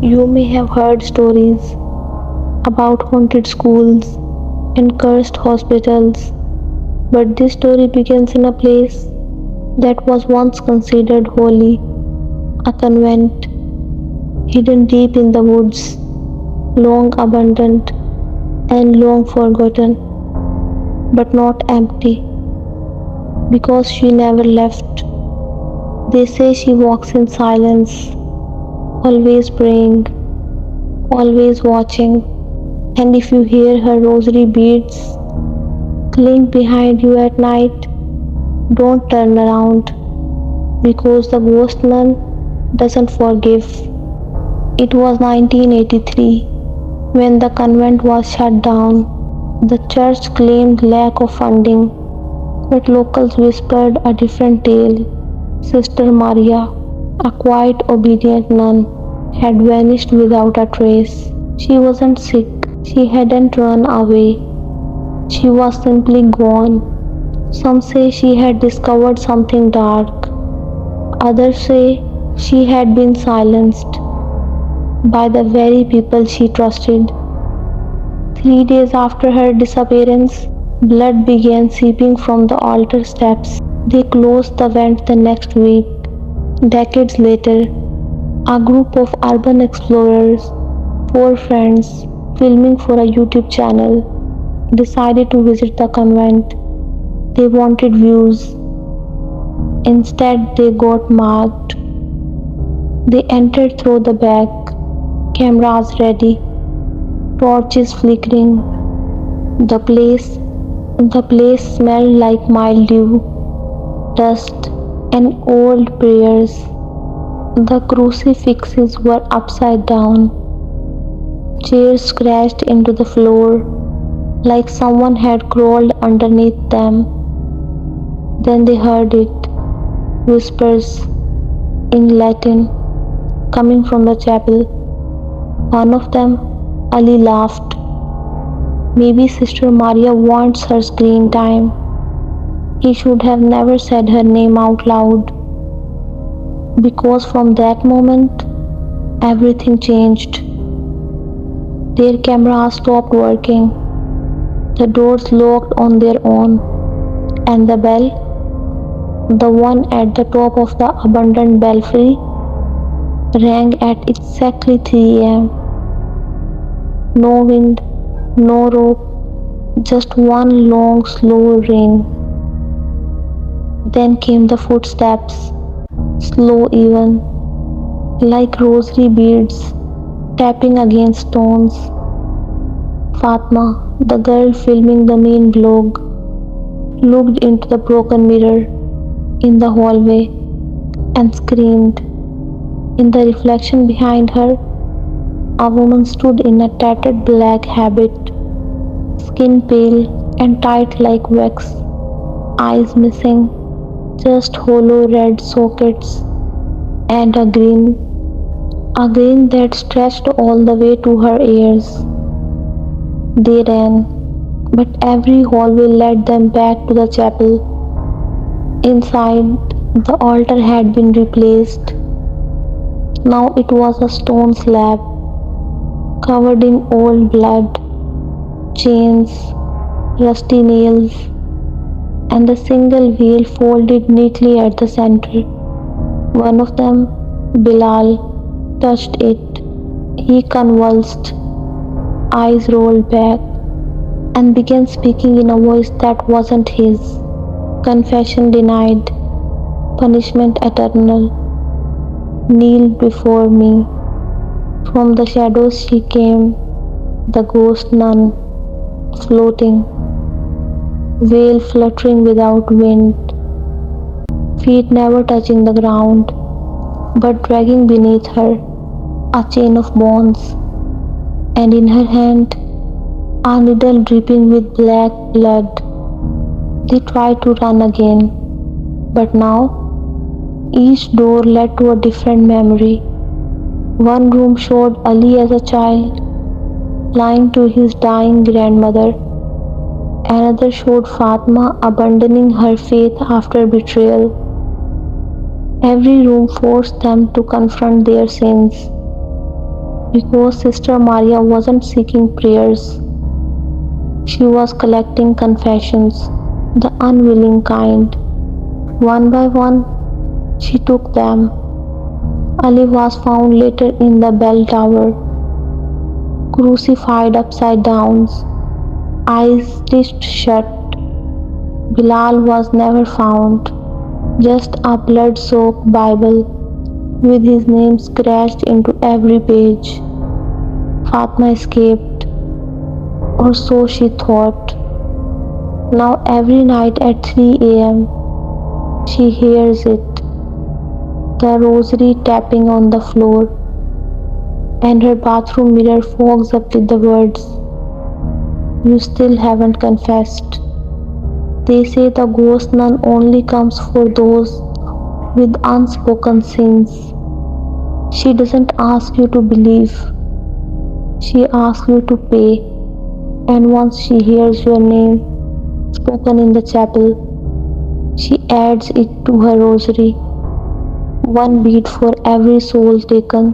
You may have heard stories about haunted schools and cursed hospitals, but this story begins in a place that was once considered holy, a convent hidden deep in the woods, long abandoned and long forgotten, but not empty because she never left. They say she walks in silence, always praying, always watching, and if you hear her rosary beads clink behind you at night, don't turn around because the ghost nun doesn't forgive. It was 1983 when the convent was shut down. The church claimed lack of funding, but locals whispered a different tale. Sister Maria, a quiet, obedient nun, had vanished without a trace. She wasn't sick, she hadn't run away, she was simply gone. Some say she had discovered something dark, others say she had been silenced by the very people she trusted. 3 days after her disappearance, blood began seeping from the altar steps. They closed the vent the next week. Decades later, a group of urban explorers, four friends filming for a YouTube channel, decided to visit the convent. They wanted views. Instead, they got marked. They entered through the back, cameras ready, torches flickering. The place smelled like mildew, dust, and old prayers. The crucifixes were upside down. Chairs crashed into the floor like someone had crawled underneath them. Then they heard it, whispers in Latin coming from the chapel. One of them, Ali, laughed. Maybe Sister Maria wants her screen time. He should have never said her name out loud. Because from that moment, everything changed. Their cameras stopped working. The doors locked on their own. And the bell, the one at the top of the abandoned belfry, rang at exactly 3 a.m. No wind, no rope, just one long, slow ring. Then came the footsteps, slow even, like rosary beads tapping against stones. Fatma, the girl filming the main vlog, looked into the broken mirror in the hallway and screamed. In the reflection behind her, a woman stood in a tattered black habit, skin pale and tight like wax, eyes missing, just hollow red sockets, and a grin that stretched all the way to her ears. They ran, but every hallway led them back to the chapel. Inside, the altar had been replaced. Now it was a stone slab, covered in old blood, chains, rusty nails, and a single veil folded neatly at the center. One of them, Bilal, touched it. He convulsed, eyes rolled back, and began speaking in a voice that wasn't his. Confession denied, punishment eternal. Kneel before me. From the shadows she came, the ghost nun, floating, veil fluttering without wind, feet never touching the ground, but dragging beneath her a chain of bones, and in her hand a needle dripping with black blood. They tried to run again, but now each door led to a different memory. One room showed Ali as a child, lying to his dying grandmother. Another showed Fatma abandoning her faith after betrayal. Every room forced them to confront their sins. because Sister Maria wasn't seeking prayers. She was collecting confessions, the unwilling kind. One by one, she took them. Ali was found later in the bell tower, crucified upside down, eyes stitched shut. Bilal was never found, just a blood-soaked Bible with his name scratched into every page. Fatma escaped, or so she thought. Now every night at 3 a.m., she hears it, the rosary tapping on the floor, and her bathroom mirror fogs up with the words, "You still haven't confessed." They say the ghost nun only comes for those with unspoken sins. She doesn't ask you to believe, she asks you to pay. And once she hears your name spoken in the chapel, she adds it to her rosary. One bead for every soul taken,